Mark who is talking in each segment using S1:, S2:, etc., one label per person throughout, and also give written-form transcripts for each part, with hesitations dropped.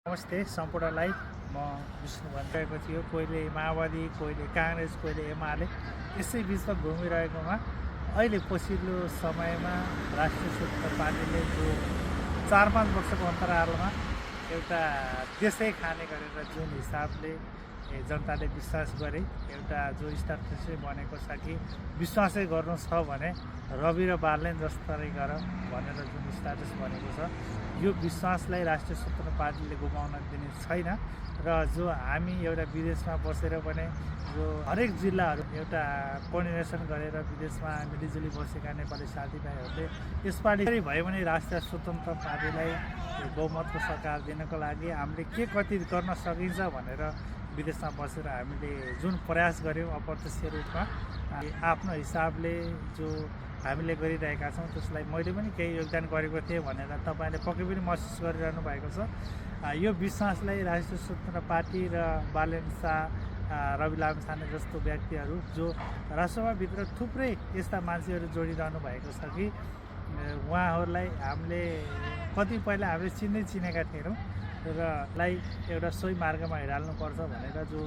S1: नमस्ते सम्पूर्णलाई म विष्णु भनिरहेको थियो। कोहीले माओवादी, कोहीले काङ्ग्रेस, कोहीले एमाले यसै बिचमा घुमिरहेकोमा अहिले पछिल्लो समयमा राष्ट्रिय स्वतन्त्र पार्टीले जो 4-5 वर्षको अन्तरालमा एउटा देशै खाने गरेर जुन हिसाबले जनताले विश्वास गरे, एउटा जो स्ट्याटस बनेको छ कि विश्वासै गर्नु छ भने रवि र बालने जस्तै गर भनेर जुन स्ट्याटस बनेको छ, यो विश्वासलाई राष्ट्रिय स्वतन्त्र पार्टीले गुमाउन दिने छैन। र जो हामी एउटा विदेशमा बसेर पनि जो हरेक जिल्लाहरू एउटा कोर्डिनेसन गरेर विदेशमा मिलिजुली बसेका नेपाली साथीभाइहरूले यसपालि भए पनि राष्ट्रिय स्वतन्त्र पार्टीलाई बहुमतको सरकार दिनको लागि हामीले के कति गर्न सकिन्छ भनेर विदेशमा बसेर हामीले जुन प्रयास गऱ्यौँ अप्रत्यक्ष रूपमा आफ्नो हिसाबले जो हामीले गरिरहेका छौँ त्यसलाई मैले पनि केही योगदान गरेको थिएँ भनेर तपाईँले पक्कै पनि महसुस गरिरहनु भएको छ। यो विश्वासलाई राष्ट्रिय स्वतन्त्र पार्टी र बालेन शाह, रवि लामिछाने जस्तो व्यक्तिहरू जो राष्ट्रसभाभित्र थुप्रै यस्ता मान्छेहरू जोडिरहनु भएको छ कि उहाँहरूलाई हामीले कति पहिला हामीले चिनेका थिएनौँ र लाई एउटा सोही मार्गमा हिँडाल्नुपर्छ भनेर जो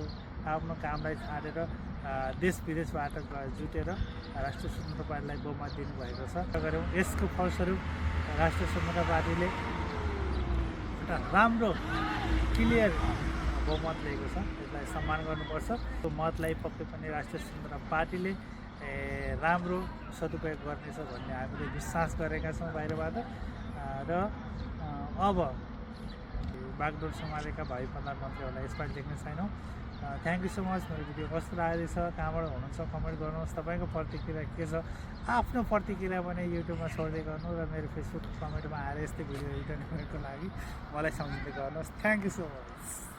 S1: आफ्नो कामलाई छाडेर देश विदेशबाट जुटेर राष्ट्रिय स्वतन्त्र पार्टीलाई बहुमत दिनुभएको छ। यसको फलस्वरूप राष्ट्रिय स्वतन्त्र पार्टीले एउटा राम्रो क्लियर बहुमत लिएको छ, यसलाई सम्मान गर्नुपर्छ। त्यो मतलाई पक्कै पनि राष्ट्रिय स्वतन्त्र पार्टीले राम्रो सदुपयोग गर्नेछ भन्ने हामीले विश्वास गरेका छौँ बाहिरबाट। र अब बागडोर सम्हालेका भाइ प्रधानमन्त्रीहरूलाई यसपालि देख्ने छैनौँ। Thank you so much. मेरो भिडियो कस्तो लागेको छ, कहाँबाट हुनुहुन्छ कमेन्ट गर्नुहोस्। तपाईँको प्रतिक्रिया के छ, आफ्नो प्रतिक्रिया पनि युट्युबमा छोड्दै गर्नु र मेरो फेसबुक कमेन्टमा आएर यस्तै भिडियो रिटर्न गर्नको लागि मलाई सम्झिँदै गर्नुहोस्। Thank you so much.